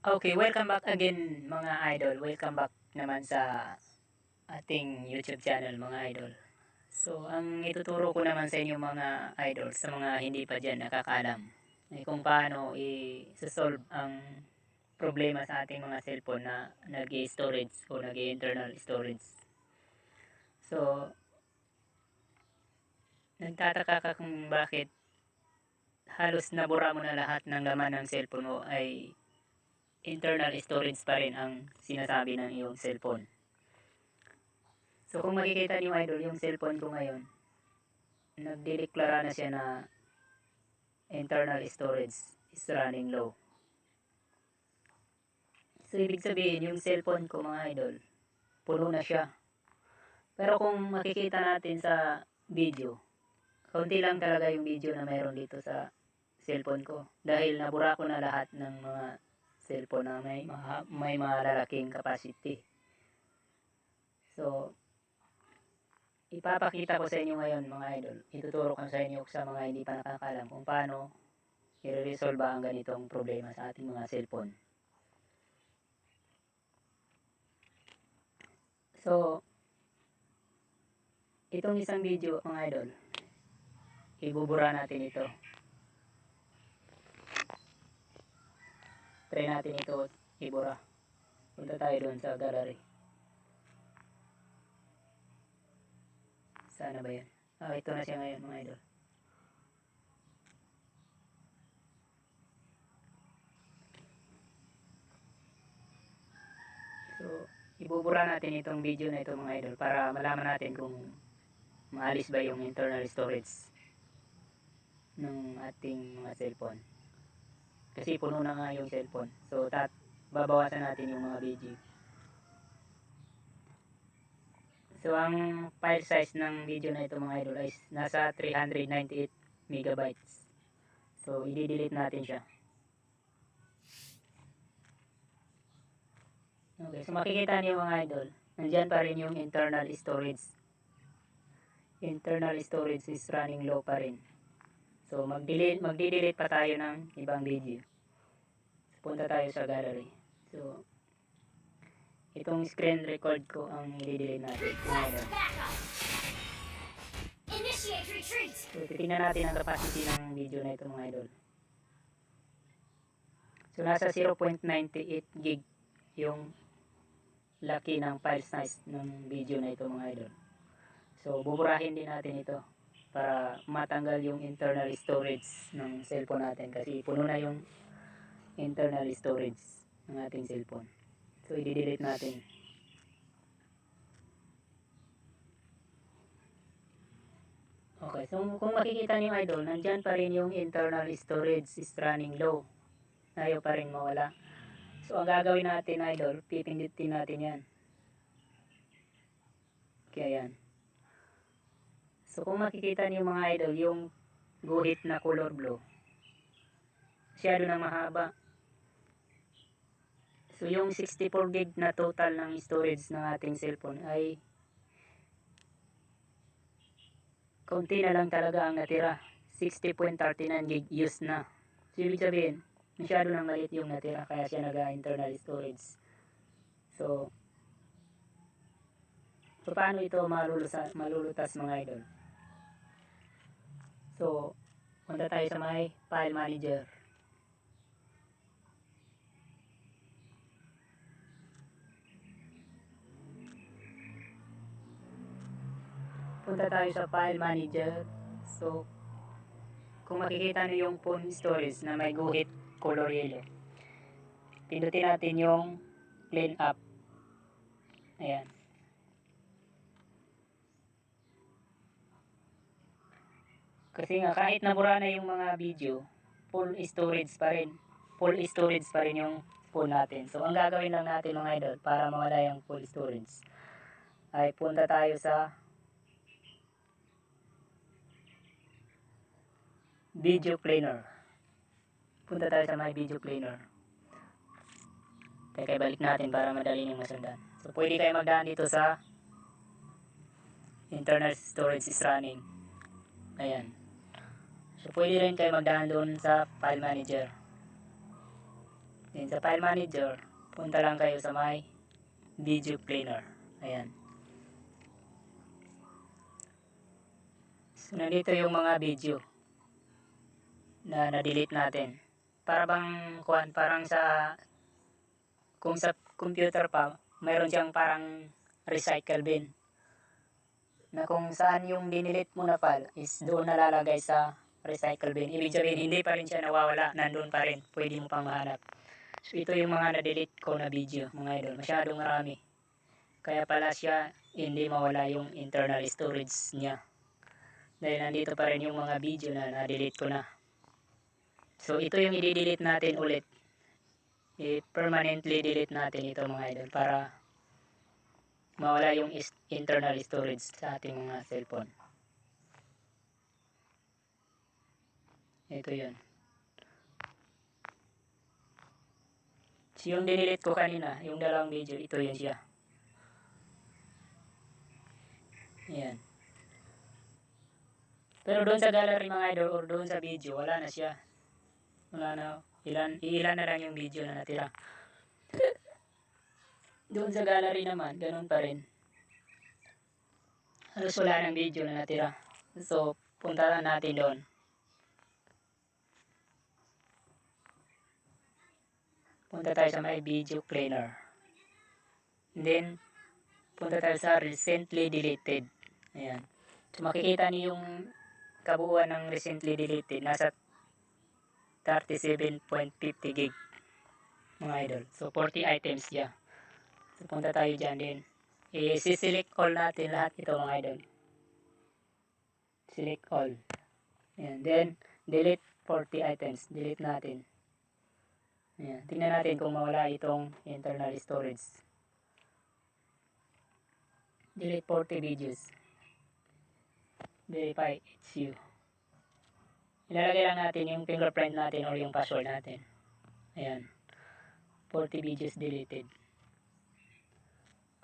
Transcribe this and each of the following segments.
Okay, welcome back again mga idol. Welcome back naman sa ating YouTube channel mga idol. So, ang ituturo ko naman sa inyo mga idol, sa mga hindi pa dyan nakakaalam, ay kung paano i-solve ang problema sa ating mga cellphone na nag-i-storage o nag-i-internal storage. So, nagtataka ka kung bakit halos nabura mo na lahat ng laman ng cellphone mo ay internal storage pa rin ang sinasabi ng iyong cellphone. So kung makikita niyo idol, yung cellphone ko ngayon, nagdedeklara na siya na internal storage is running low. So ibig sabihin, yung cellphone ko mga idol, puno na siya. Pero kung makikita natin sa video, kaunti lang talaga yung video na mayroon dito sa cellphone ko. Dahil nabura ko na lahat ng mga cellphone na may malalaking capacity. So, ipapakita ko sa inyo ngayon mga idol. Ituturo ko sa inyo sa mga hindi pa nakakalam kung paano i-resolve ang ganitong problema sa ating mga cellphone. So, itong isang video mga idol, ibubura natin ito. Try natin ito ibura. Punta tayo doon sa gallery. Sana ba yan? Ito na siya ngayon mga idol. So, ibubura natin itong video na ito mga idol para malaman natin kung maalis ba yung internal storage ng ating mga cellphone. Kasi puno na nga yung cellphone. So, babawasan natin yung mga video. So, ang file size ng video na ito mga idol ay nasa 398 megabytes. So, i-delete natin siya. Okay, so makikita niyo mga idol, nandyan pa rin yung internal storage. Internal storage is running low pa rin. So, magdi-delete pa tayo ng ibang video. So, punta tayo sa gallery. So, itong screen record ko ang i-delete natin mga idol. So, titingnan natin ang capacity ng video na ito mga idol. So, nasa 0.98 gig yung laki ng file size ng video na ito mga idol. So, buburahin din natin ito para matanggal yung internal storage ng cellphone natin kasi puno na yung internal storage ng ating cellphone. So, i-delete natin. Okay, so kung makikita niyo idol, nandyan pa rin yung internal storage is running low. Ayaw pa rin mawala. So, ang gagawin natin idol, pipindutin natin yan. Kaya yan. So, kung makikita niyo mga idol, yung guhit na color blue, masyado na mahaba. So, yung 64 gig na total ng storage ng ating cellphone ay kaunti na lang talaga ang natira. 60.39 gig use na. So, ibig sabihin, masyado nang maliit yung natira kaya siya nag-internal storage. So, paano ito malulutas mga idol? So, punta tayo sa may file manager. Punta tayo sa file manager. So, kung makikita niyo yung phone storage na may guhit color yellow, pindutin natin yung clean up. Ayan. Kasi nga kahit nabura na yung mga video, full storage pa rin. Full storage pa rin yung phone natin. So, ang gagawin lang natin mga idol para mawala yung full storage ay punta tayo sa video cleaner. Punta tayo sa my video cleaner. Teka, balik natin para madali nyung masundan. So, pwede kayo magdaan dito sa internal storage is running. Ayan. So, pwede rin kayo magdaan doon sa file manager. Then sa file manager, punta lang kayo sa may video player. Ayan. So nandito yung mga video na na-delete natin. Para bang parang sa kung sa computer pa, mayroon siyang parang recycle bin. Na kung saan yung dinilit mo na file is doon nalalagay sa recycle bin. Ibig sabihin, hindi pa rin siya nawawala, nandun pa rin, pwede mo pang mahanap. So ito yung mga na-delete ko na video, mga idol, masyadong marami. Kaya pala siya hindi mawala yung internal storage niya. Dahil nandito pa rin yung mga video na na-delete ko na. So ito yung i-delete natin ulit. I-permanently delete natin ito mga idol para mawala yung internal storage sa ating mga cellphone. Ito yun. So yung dinelete ko kanina, yung dalawang video, ito yun siya. Ayan. Pero doon sa gallery mga idol or doon sa video, wala na siya. Wala na. Ilan na lang yung video na natira. Doon sa gallery naman, ganun pa rin. Halos wala ng video na natira. So, punta natin doon. Punta tayo sa may video cleaner. And then, punta tayo sa recently deleted. Ayan. So, makikita niyo yung kabuuan ng recently deleted. Nasa 37.50 gig mga idol. So 40 items siya. So punta tayo dyan din. I-select all natin lahat ito mga idol. Select all. Ayan. Then delete 40 items. Delete natin. Ayan. Tingnan natin kung mawala itong internal storage. Delete 40 videos. Verify it's you. Ilalagay lang natin yung fingerprint natin or yung password natin. Ayan. 40 videos deleted.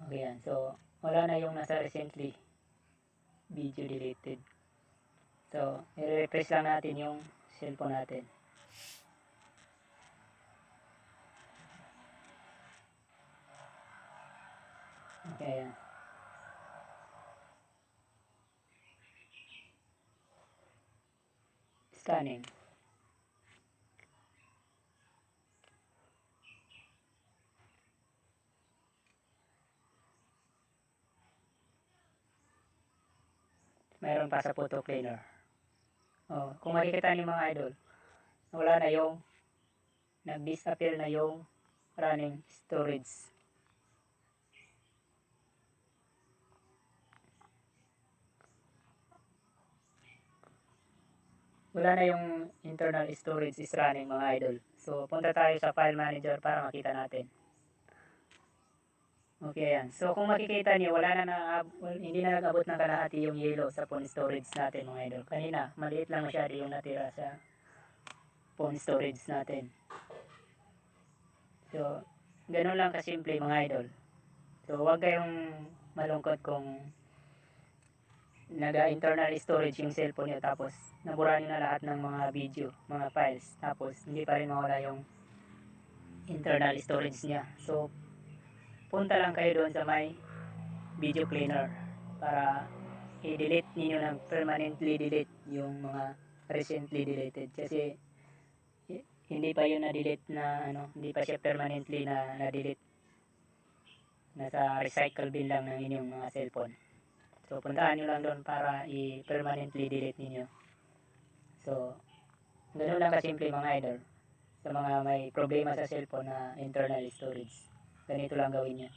Okay yan. So, wala na yung nasa recently video deleted. So, i-refresh lang natin yung cellphone natin. Okay yan. Scanning. Mayroon pa sa photo cleaner. Oh, kung makikita niyo mga idol, wala na yung nag-disappear na yung running storage. Wala na yung internal storage is running mga idol. So, punta tayo sa file manager para makita natin. Okay yan. So, kung makikita niyo, hindi na nag-abot ng kalahati yung yellow sa phone storage natin mga idol. Kanina, maliit lang masyado yung natira sa phone storage natin. So, ganun lang kasimple mga idol. So, huwag kayong malungkot kung internal storage yung cellphone nyo tapos nabura nyo na lahat ng mga video, mga files, tapos hindi pa rin mawala yung internal storage nya. So, punta lang kayo doon sa may video cleaner para i-delete niyo ng permanently delete yung mga recently deleted kasi hindi pa yun na-delete na hindi pa siya permanently na na-delete. Nasa recycle bin lang ng inyong mga cellphone. So, puntaan nyo lang doon para i-permanently delete ninyo. So, ganun lang kasimple mga idol. Sa mga may problema sa cellphone na internal storage. Ganito lang gawin nyo.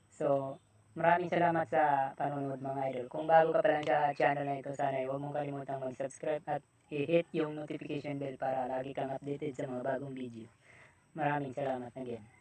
So, maraming salamat sa panonood mga idol. Kung bago ka pa lang sa channel na ito, sana huwag mong kalimutang mag-subscribe at i-hit yung notification bell para lagi kang updated sa mga bagong video. Maraming salamat again.